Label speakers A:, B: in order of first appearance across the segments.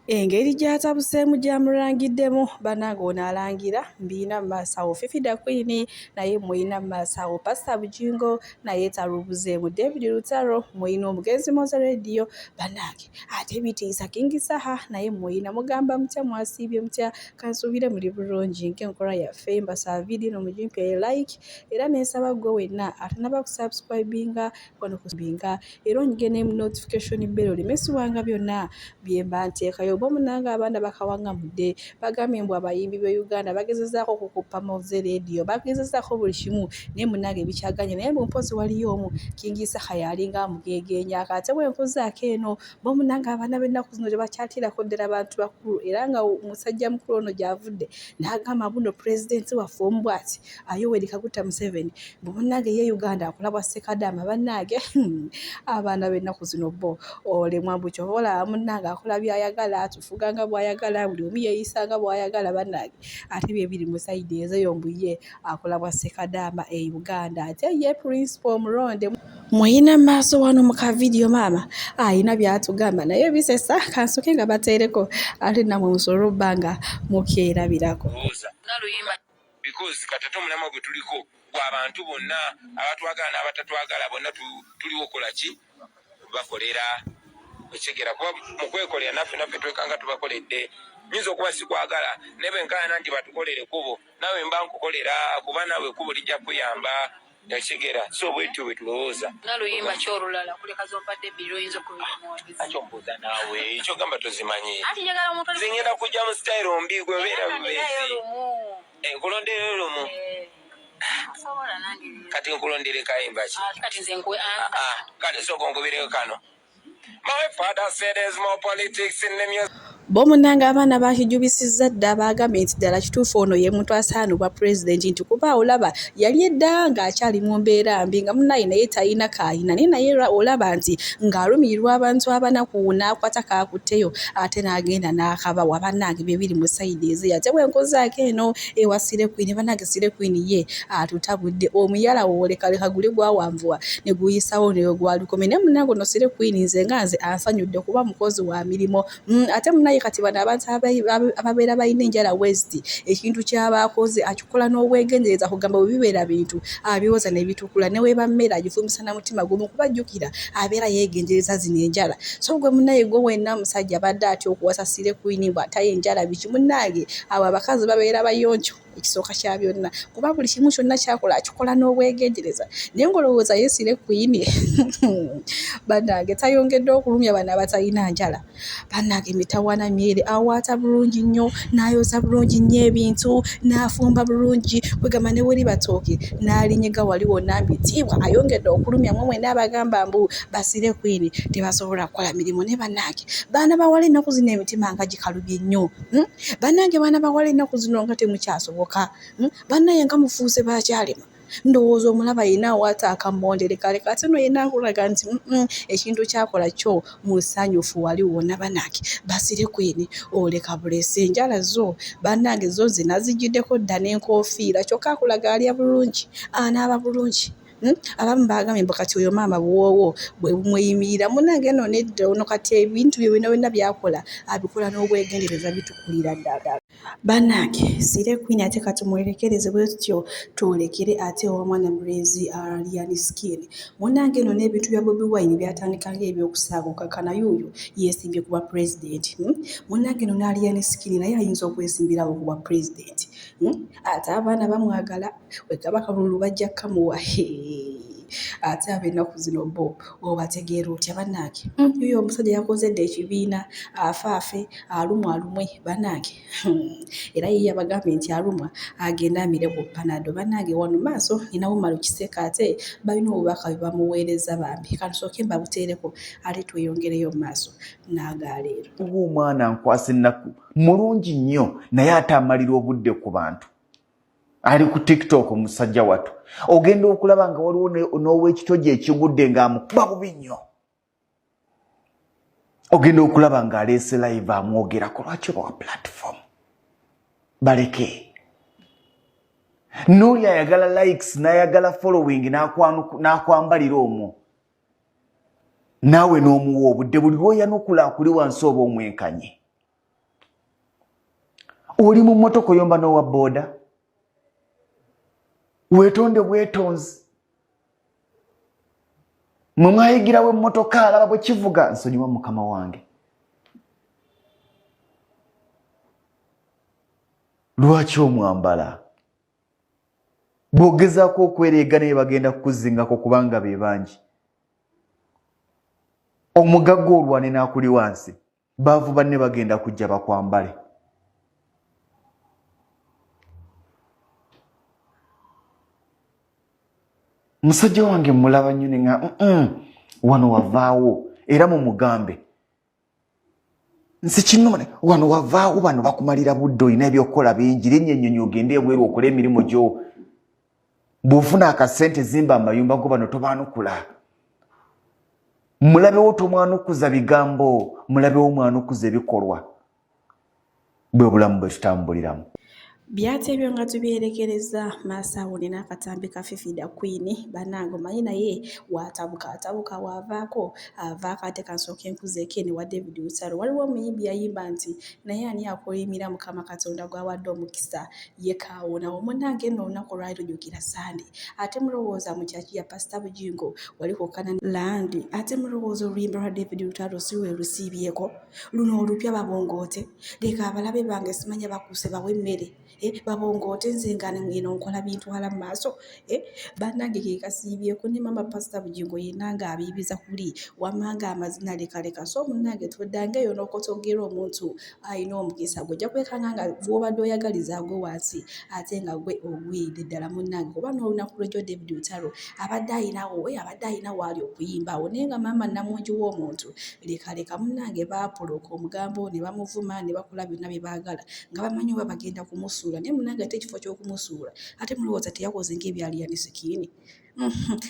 A: Engeri gy'atabuseemu gyamulangiddemu bannange ono alangira mbiina mu maaso awo Fifidaqueen naye mulina mu maaso awo Pastor Bujingo naye talubuzeemu David Lutalo mulina omugenzi Moza Radio bannange ate bitiisa King Saha naye mulina mugamba mutya mwasiibye mutya kansuubire muli bulungi ng'enkola yaffe mbasaba vidiyo no mugimpye like era n'ensaba gwe wenna atanaba kusubscribinga wano kusubinga era onyige ne notification bell olimesibwanga byonna bye mba nteekayo bo munanga abaana bakawaŋŋamudde bagambye mbu abayimbi b'e Uganda bagezezaako okukuppa Moze Radio bagezezaako buli kimu naye munange bikyaganye naye mpozi waliyo omu King Saha yalinga amugeegeenya ate bwenkuzaako eno bo munanga abaana b'ennaku zino tebakyatiirako ddala bantu bakulu era nga omusajja mukulu ono gy'avudde n'agamba buno pulezidenti waffe omu bw'ati Yoweri Kaguta Museveni bo munange ye Uganda akola bwa ssekadaama bannange abaana b'ennaku zino bo olemwa mbu kyova olaba munnange akola by'ayagala atufuga nga bw'ayagala buli omu yeeyisa nga bw'ayagala bannange ate bye biri mu sayidi ezeyo mbu ye akola bwa ssekadaama e Uganda ate ye principal omulonde muyina maaso wano mu kavidiyo maama ayina by'atugamba naye bisesa kansoke nga bateereko ate namwe musobole obbanga mukyerabirako
B: because katatu omulama gwe tuliko gw'abantu bonna abatwagala n'abatatwagala bonna tuliwo kola ki bakolera ekigera kuba mu kwekolera naffe twekanga tubakoledde nyinza okuba sikwagala ne bwenkana nti batukolere kubo nawe mba nkukolera kuba nawe kubo lijja kuyamba ekigera so bwetyo bwe tulowooza
C: naluyimba kyolulala kuleka zompadde biro yinza
B: akyombuuza naawe ekyo gamba tozimanyi zingenda kujja mu sitayiro mbi gwe obeera bubeezi nkulondera olumu kati nkulondere kayimba ki kati sooka nkubireko kano. My father said there's more politics in the music.
A: bo munanga abaana bakijubisizza dda bagambye nti ddala kituufu ono ye muntu asaanibwa pulezidenti nti kuba olaba yali edda ng'akyali mu mbeera mbi nga munnaye naye talina kaayina naye naye olaba nti ng'alumirirwa abantu abanaku n'akwata kaakutteyo ate n'agenda n'akabawa bannange bye biri mu sayidi eze ate bwenkozaako eno ewa Fifidaqueen bannange Fifidaqueen ye atutabudde omuyala wolekaleka guli gwawanvuwa ne guyisawo neyo gwalukome naye munnange ono Fifidaqueen nze nga nze ansanyudde kuba mukozi wa mirimo ate munnaye kati bano abantu ababeera balina enjala West ekintu ky'abakoze akikola n'obwegendereza kugamba bwe bibeera bintu abiwoza ne bitukula ne weeba mmera agifumbisa na mutima gumu kubajjukira abeera yeegendereza zino enjala so gwe munnaye gwe wenna musajja badde atya okuwasa Fifidaqueen bw'ataye enjala biki munnange abo abakazi babeera bayonjo ekisooka kya byonna kuba buli kimu kyonna kyakola akikola n'obwegendereza naye ng'olowooza ye Fifidaqueen bannange tayongedde okulumya bano abatalina njala bannange emitawaana myere awaata bulungi nnyo n'ayoza bulungi nnyo ebintu n'afumba bulungi kwegamba ne weri batooke n'alinyiga wali wonna mbitiibwa ayongedde okulumya mwe mwena abagamba mbu Fifidaqueen tebasobola kukola mirimu ne bannange baana bawala ennaku zino emitima nga gikalubye nnyo bannange baana bawala ennaku zino nga temukyasoboka bannaye nga mufuuse bakyalema ndowooza omulaba yina awaata akamondere kale kati no yina akulaga nti ekintu kyakola kyo musanyufu wali wonna bannange Fifidaqueen oleka bulesa enjala zo bannange zo nze nazigiddeko dda n'enkofiira kyokka akulaga alya bulungi anaaba bulungi abamu bagambye mbu kati oyo maama buwoowo bwe bumweyimirira munnange eno nedda ono kati ebintu bye byonna byakola abikola n'obwegendereza bitukulira ddala bannange Fifidaqueen ate kati mwerekereze bwe tutyo twolekere ate owamwana mulezi Lion Skin munnange eno n'ebintu bya Bobi Wine byatandika ng'ebyokusaaguka kana yuuyo yeesimbye kuba pulezidenti munnange eno na Lion Skin naye ayinza okwesimbirawo kuba pulezidenti ate abaana bamwagala wegaba kalulu bajja kamuwa ate ab'ennaku zino bo obategeera otya bannange yuyo omusajja yakoze dda ekibiina afaafe alumwe bannange era ye yabagambye nti alumwa agenda amire ku panado bannange wano maaso ninawo malu kiseka ate balina obubaka bwe bamuweereza bambi katusooke mbabuteereko ate tweyongereyo mu maaso n'agaleero
D: omwana nkwasa ennaku mulungi nnyo naye ate amalira obudde ku bantu ali ku TikTok omusajja wattu ogenda okulaba nga waliwo n'ow'ekitogi ekigudde ng'amukuba bubi nnyo ogenda okulaba ng'aleese live amwogerako lwaki bawa platform baleke n'oli ayagala likes n'ayagala following n'akwambalira omwo naawe n'omuwa obudde buli lw'oyanukula akuli wansi oba omwenkanye oli mu mmotoka oyomba n'owa booda weetonde bwetonzi mwe mwayigirawo emmotoka alaba bwe kivuga nsonyiwa mukama wange lwaki omwambala bw'ogezaako okwereega naye bagenda kukuzingako kubanga be bangi omugagga olwane n'akuli wansi baavu banne bagenda kujja bakwambale musajja wange mulaba nnyo ne nga wano wavaawo era mu mugambe nsi kinone wano wavaawo bano bakumalira budde olina ebyokukola bingi linnya ennyonyi ogende ebweru okola emirimu gyo bw'ofuna akasente zimba amayumba go bano tobaanukula mulabewo tomwanukuza bigambo mulabewo mwanukuza ebikolwa bwe bulamu bwe tutambuliramu
A: byatebyo nga tubyerekereza maasawuni n'akatambi ka Fifidaqueen banange omanyi naye atabuka waavaako avaako ate kansooka enkuza ekene wa David Utaro waliwo omuyimbi yayimba nti naye ani akolimira Mukama Katonda gwawadde omukisa ye kaawunawo munnange nno olunaku olwali lujjukira Sande ate mulowooza mu Church ya Pastor Bujingo wali kokkana landi ate mulowooza oluyimba lwa David Utaro si we lusiibyeko luno olupya babongoote leka abalabe bange simanya bakuuse bawe emmere babongoote nze nga ngeno nkola bintu hala mu maaso bannange ke kasiibyeko ne mama Pastor Bujingo yenna ng'abiibiza kuli wamanga amazina lekaleka so munnange tuddangeyo n'okotogera omuntu ayina omukisa gwe kwekanga nga bw'obadde oyagaliza gwe wansi ate nga gwe ogwidde ddala munnange kuba n'olunaku lw'ejjo David Utaro abadde ayina waali okuyimbawo naye nga maama namungi w'omuntu lekaleka munnange baapoloka omugambo ne bamuvuma ne bakola byonna bye baagala nga bamanyi oba bagenda kumusuula naye munnange ate ekifo ky'okumusuula ate mulowooza teyakoze ng'ebyali ya Misikini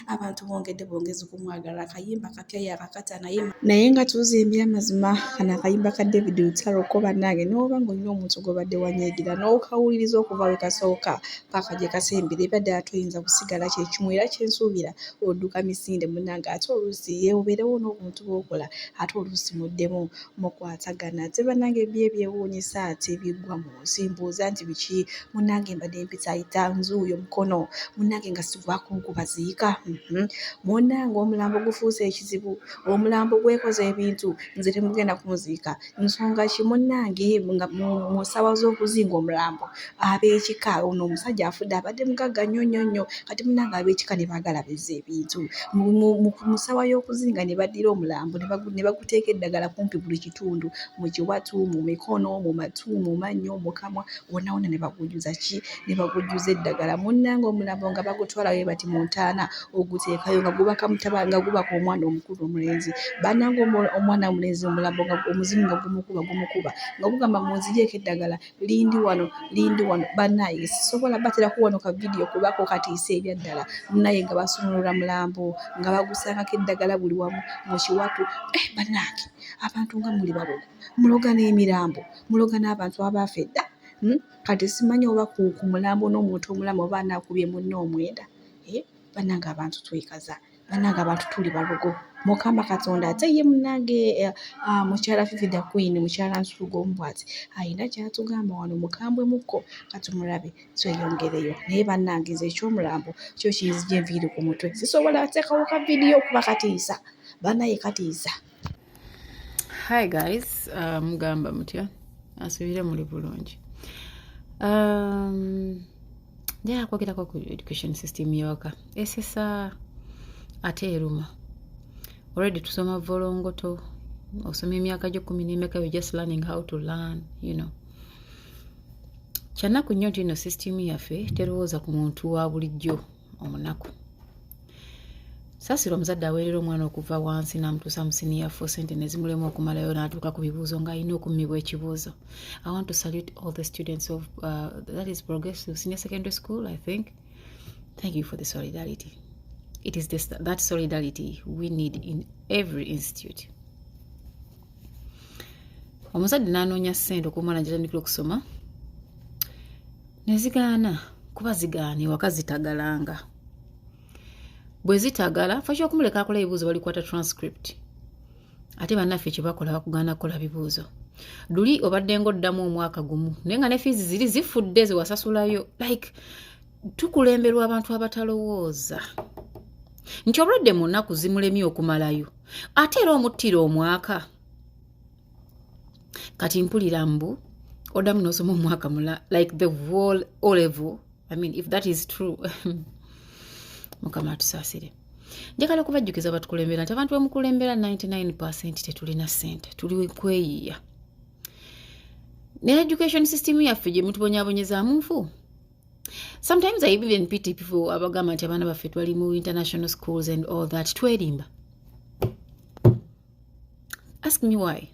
A: abantu bongezi kumwagala akayimba kapya yakakata naye nga tuzimbira mazima kana akayimba ka David Utaro ko bannange n'oba ng'olina omuntu gw'obadde wanyiigira n'okawuliriza okuva we kasooka paka gye kasembera ebadde atoyinza kusigala kyekimu era kyensuubira odduka misinde munnange ate oluusi yeewoberewo n'obuntu bw'okola ate oluusi muddemu mukwatagana ate bannange ebyewuunyisa ate biggwa mu nsi mbuuza nti biki munnange mbadde mpita ayita nzuuyo mukono munnange nga sigwakunkubaziika munnange omulambo gufuuse ekizibu omulambo gwekoze ebintu nze temugenda kumuziika nsonga ki munnange nga mu ssaawa z'okuzinga omulambo ab'ekika ono omusajja afudde abadde mugagga nnyo kati munnange ab'ekika ne baagala bezza ebintu mu ssaawa y'okuzinga ne baddira omulambo ne baguteeka eddagala kumpi buli kitundu mu kiwatu mu mikono mu matu mu mannyo mu kamwa wonna ne bagujjuza ne bagujjuza eddagala munnange omulambo nga bagutwala we bati mu ntaana oguteekayo nga gubaka mutabanga gubaka omwana omukulu omulenzi bannange omwana omulenzi omulambo nga omuzimu nga gumukuba nga gugamba munzigyeko eddagala lindi wano bannaye sisobola batera kuwanuka vidiyo kubako katiisa ebya ddala naye nga basunulula mulambo nga bagusangako eddagala buli wamu mu kiwatu bannange abantu nga muli balogo muloga n'emirambo muloga n'abantu abaafa edda kati simanyi oba ku mulambo n'omuntu omulamu oba anaakubye munne omwenda bannange abantu twekaza bannange abantu tuli balogo Mukama Katonda ate ye munnange mukyala Fifidaqueen mukyala Nsuuga Omubwati ayina kyatugamba wano mukambwe mukko katumulabe tweyongereyo naye bannange nze ekyomulambo kyo kinzija enviiri ku mutwe sisobola ateekawo ka vidiyo kuba katiisa bannaye katiisa.
C: Hi guys, mugamba mutya asubire muli bulungi. Kwogera ku education system yoka esesa ate eruma already tusoma volongoto osoma emyaka gyo 10 n'emeka we just learning how to learn kyanaku nnyo ino system yaffe terowooza ku muntu wa bulijjo omunaku saasira omuzadde aweerera omwana okuva wansi n'amutuusa mu senior 4 sente ne zimulema okumalayo n'atuuka ku bibuuzo ng'alina okummibwa ekibuuzo. I want to salute all the students of that is Progressive Senior Secondary School, I think. Thank you for the solidarity. It is that solidarity we need in every institute. Omuzadde n'anoonya ssente okumwana gy'atandikira okusoma ne zigaana kuba zigaana ewaka zitagalanga. Bwe zitagala fasha okumuleka akola ebibuuzo balikwata transcript ate bannaffe kye bakola bakugaana kukola bibuuzo Luli obadde ngoddamu omwaka gumu naye nga ne fees ziri zifudde zewasasulayo like tukulemberwa abantu abatalowooza nti obulwadde mu nnaku zimulemye okumalayo ate era omuttira omwaka kati mpulira mbu oddamu n'osoma omwaka mula like the whole O-level. I mean if that is true mukama atusaasire. Njagala kubajjukiza batukulembera nti abantu bamukulembera 99% tetulina ssente tuli kweyiya. Ne education system yaffe gye mutubonyabonyezaamu nfu. Sometimes I even pity people abagamba nti abaana baffe twali mu international schools and all that twerimba. Ask me why.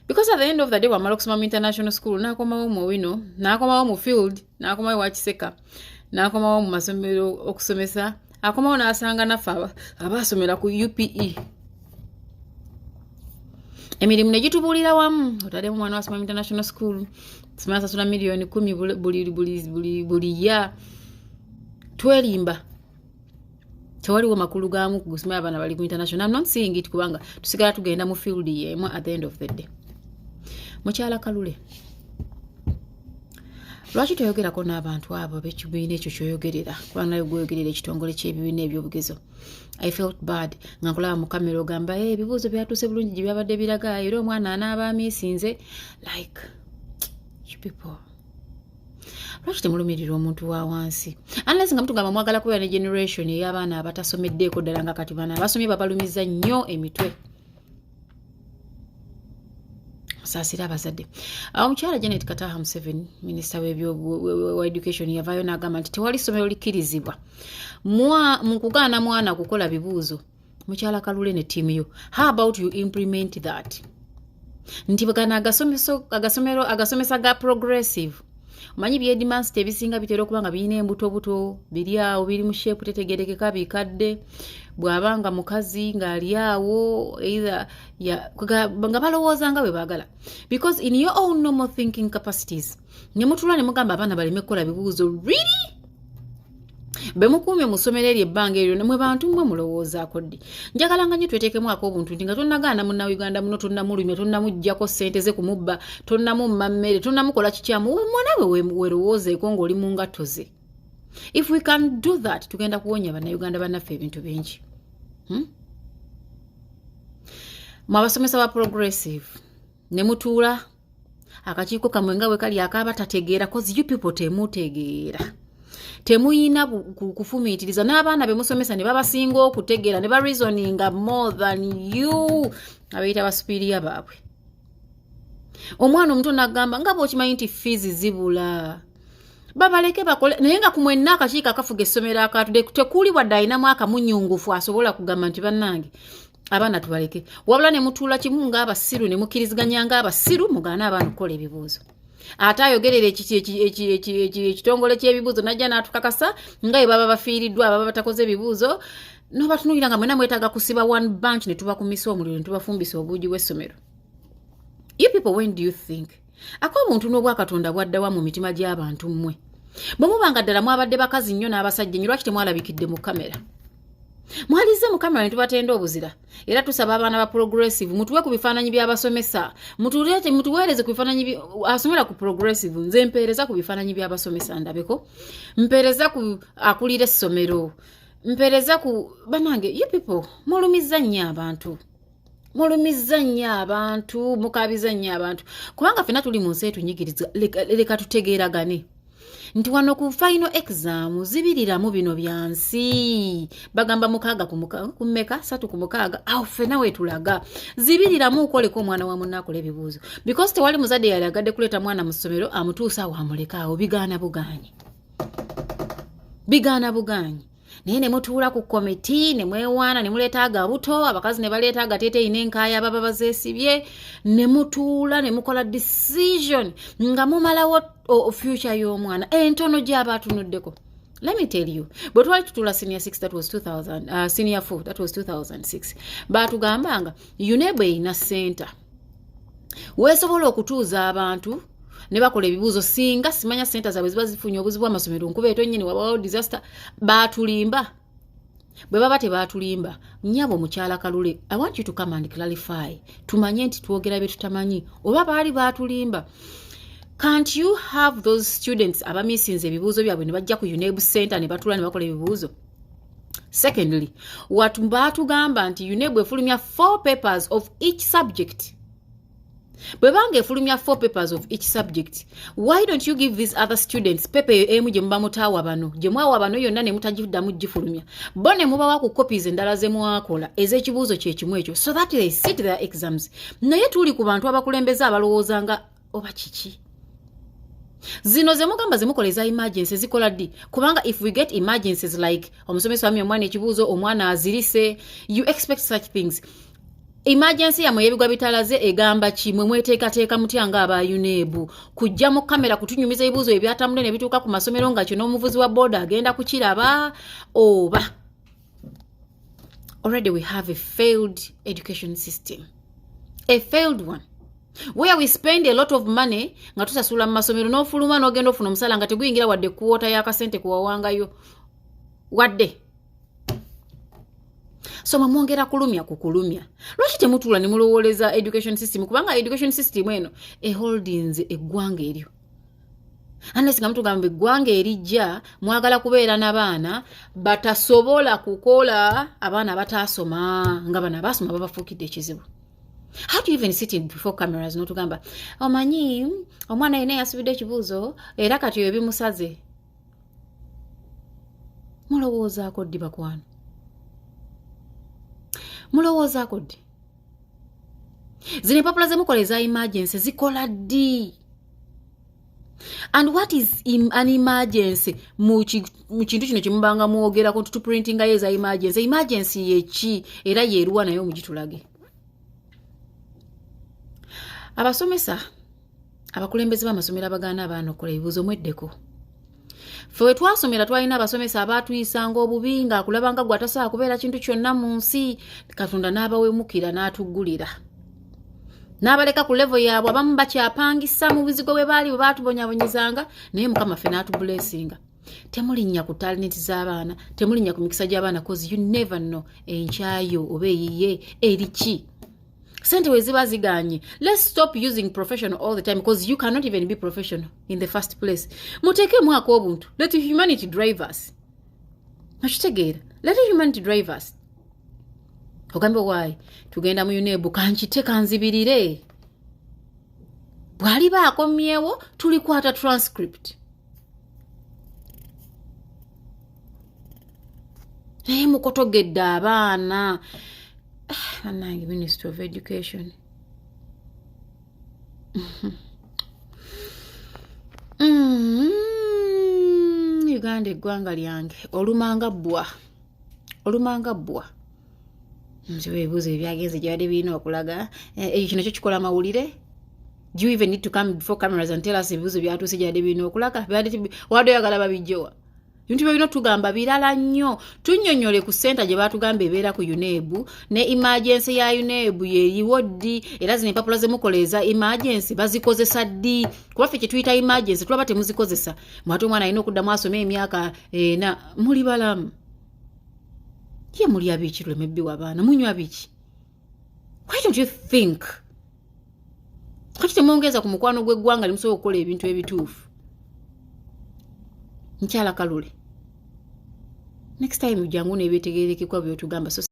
C: Because at the end of the day wamala okusoma mu international school nakomawo mu wino nakomawo mu field nakomawo wa Kiseka nakomawo mu masomero okusomesa akomawo n'asanga naffe abasomera ku UPE. Emirimu ne gitubuulira wamu otadde mu mwana wasoma mu international school simanya sasula miliyoni 10 buli ya twerimba tewaliwo makulu gaamu kugusoma abaana bali ku international. I'm not saying it kubanga tusigala tugenda mu field yemu at the end of the day. Mukyala Kalule lwaki toyogerako n'abantu abo b'ekibiina ekyo kyoyogerera kubanga nayo gwoyogerera ekitongole ky'ebibiina eby'obugezo. I felt bad nga nkulaba mu kamera ogamba ebibuuzo byatuuse bulungi gye byabadde biraga era omwana anaaba amiisinze like you people. Lwaki temulumirira omuntu wa wansi unless nga mutugamba mwagala kubeera ne generation ey'abaana abatasomeddeeko ddala nga kati baana abasomye babalumiza nnyo emitwe. Saasira abazadde. Omukyala Janet Kataha Museveni minisita wa education yavaayo n'agamba nti tewali ssomero likkirizibwa mu kugaana mwana kukola bibuuzo. Mukyala Kalule ne ttiimu yo, how about you implement that? Nti bagana agasomesa ga progressive. Manyi byedimansi tebisinga bitera okuba nga birina embuto buto biri awo biri mu shape tetegerekeka bikadde bwabanga mukazi ng'ali awo either nga balowooza nga bwe baagala. Because in your own normal thinking capacities ne mutula ne mugamba abaana baleme kukola bibuuzo really bemukuumye mu ssomero eryo ebbanga eryo nemwe bantu mmwe mulowoozaako ddi. Njagala nga nnyo tweteekemwako obuntu nti nga tonnagaana munna Uganda muno tonnamulumya tonnamuggyako ssente ze kumubba tonnamumma mmere tonnamukola kikyamu mwonawe werowoozeeko ng'oli mu ngatto ze. If we can do that tugenda kuwonya bannayuganda bannaffe ebintu bingi. Mwe abasomesa ba progressive ne mutuula akakiiko kamwe nga bwe kali akaaba tategeera cause you people temutegeera. Temuyina kufumiitiriza n'abaana bemusomesa ne babasinga okutegeera ne ba reasoninga more than you abayita basupiriya baabwe. Omwana omuto n'agamba nga bw'okimanyi nti fees zibula babaleke bakole naye nga kumwenna akakiiko akafuga essomero akatudde tekuli wadde alinamu akamunyungufu asobola kugamba nti bannange abaana tubaleke wabula ne mutuula kimu ng'abasiru ne mukkiriziganya ng'abasiru mugaana abaana okukola ebibuuzo. Ate ayogerera ekitongole ky'ebibuuzo najja n'atukakasa nga bwe baba bafiiriddwa ababa batakoze ebibuuzo n'obatunuulira nga mwena mwetaaga kusiba one bunch ne tubakumisa omuliro ne tubafumbisa obuugi bw'essomero. You people, when do you think? Ak'omuntu n'obwakatonda bwaddawa mu mitima gy'abantu mmwe. Bwe mubanga ddala mwabadde bakazi nnyo n'abasajja nnyo lwaki temwalabikidde mu kamera? Mwalize mu kamera ne tubatenda obuzira. Era tusaba abaana ba progressive mutuwe ku bifaananyi by'abasomesa. Mutuweereze ku bifaananyi asomera ku progressive nze mpeereza ku bifaananyi by'abasomesa ndabeko. Mpeereza ku akulira essomero. Mpeereza ku banange you people mulumiza nnyo abantu. Mulumiza nnyo abantu mukabiza nnyo abantu. Kubanga ffenna tuli mu nsi etunyigiriza leka tutegeeragane. Nti wano ku final exam zibiriramu bino byansi bagamba mukaaga ku mmeka 3 ku mukaaga awo ffenna wetulaga zibiriramu ukoleko omwana wa munna akola ebibuuzo because tewali muzadde yalagadde kuleeta mwana mu ssomero amutuusa awo amuleka awo bigaana bugaanyi naye ne mutuula ku komiti ne mwewaana ne muleetaaga buto abakazi ne baleetaaga teeteeyi n'enkaaya ababa bazeesibye ne mutuula ne mukola decision nga mumalawo future y'omwana entono gy'aba atunuddeko. Let me tell you, bwe twali tutuula senior 6 that was 2000 senior 4 that was 2006 baatugambanga UNEB eyina center weesobola okutuuza abantu ne bakola ebibuuzo singa simanya center zaabwe ziba zifunye obuzibu bw'amasomero nkuba eto nnyini wabawo disaster baatulimba bwe baba tebatulimba nnyabo mukyala Kalule, I want you to come and clarify tumanye nti twogera bye tutamanyi oba baali batulimba. Can't you have those students abamisinze ebibuuzo byabwe ne bajja ku UNEB center ne batula ne bakola ebibuuzo? Secondly, what batugamba nti UNEB efulumya 4 papers of each subject. Bwe bange efulumya 4 papers of each subject, why don't you give these other students pepe emu gye muba mutaawa bano gye mwawa bano yonna ne mutagiddamu gifulumya bo ne mubawa ku copies endala ze mwakola ez'ekibuuzo kye kimu ekyo so that they sit their exams. Naye tuli ku bantu abakulembeza abalowooza nga oba kiki zino ze mugamba ze mukoleza emergency zikola ddi kubanga if we get emergencies like omusomesa wamye omwana ekibuuzo omwana azirise you expect such things. Emergency ya mwebigwa bitalaze egamba kimwe mweteekateeka mutya nga aba UNEB kujja mu kamera kutunyumiza ebibuuzo ebyatambula ne bituuka ku masomero nga kino omuvuzi wa boda agenda kukiraba oba already we have a failed education system, a failed one where we spend a lot of money nga tusasula mu masomero n'ofuluma n'ogenda ofuna omusala nga teguyingira wadde kuwota y'akasente kuwawangayo wadde. So mwongera kulumya kukulumya. Lwaki temutula ne mulowoleza education system kubanga education system eno holdings eggwanga eryo. Unless nga mutugamba eggwanga erijja mwagala kubeera n'abaana batasobola kukola abaana batasoma nga bana basoma babafuukidde ekizibu. How do you even sit in before cameras n'otugamba omanyi omwana yena yasubidde ekibuuzo era kati yo bimusaze. Mulowoozaako ddi bakwano? Mulowoozaako ddi? Zino empapula ze mukola eza emergency zikola ddi? And what is an emergency mu kintu kino kyemubanga mwogerako tutuprintinga eza emergency? Emergency yeki era yeeruwa nayo mugitulage. Abasomesa abakulembeze b'amasomero abagaana abaana okukola ebibuuzo mweddeko. Fwe twasomera twalina abasomesa abatuyisanga obubi nga akulabanga gwe atasobola kubeera kintu kyonna mu nsi Katonda n'abawemukira n'atuggulira n'abaleka ku level yaabwe abamu bakyapangisa mu buzigo bwe baali bwe baatubonyabonyezanga naye Mukama ffe n'atubulesinga. Temulinnya ku talenti z'abaana, temulinnya ku mikisa gy'abaana cause you never know enkyayo oba eyiye eriki. Sente we ziba ziganye. Let's stop using professional all the time because you cannot even be professional in the first place. Muteke mwako obuntu. Let humanity drive us. Mashitegeera. Let humanity drive us. Ogambe why? Tugenda mu UNEB kanchite kanzibirire. Bwali bakomyewo tulikwata transcript. Mukotogedde abaana. Anange Ministry of Education. Uganda eggwanga lyange olumanga bwa nziwe ebibuuzo ebyagenze gyabadde birina okulaga ekyo kino kyo kikola mawulire. Do you even need to come before cameras and tell us ebibuuzo byatuuse gyabadde birina okulaga wadde oyagala babijjowa? Bintu bino tugamba birala nnyo. Tunnyonnyole ku senta gye batugamba ebeera ku UNEB ne emergency ya UNEB yeeriwo ddi era zino empapula ze mukoleza emergency bazikozesa ddi kuba ffe kye tuyita emergency tulaba temuzikozesa. Mwate omwana alina okuddamu asome emyaka ena muli balamu. Ye mulya biki tuleme bbi w'abaana munywa biki? Why don't you think? Kati temwongeza ku mukwano gw'eggwanga limusobola okukola ebintu ebituufu. Nkyala Kalule. Next time ujjangu nebetegerekekwa byotugamba. So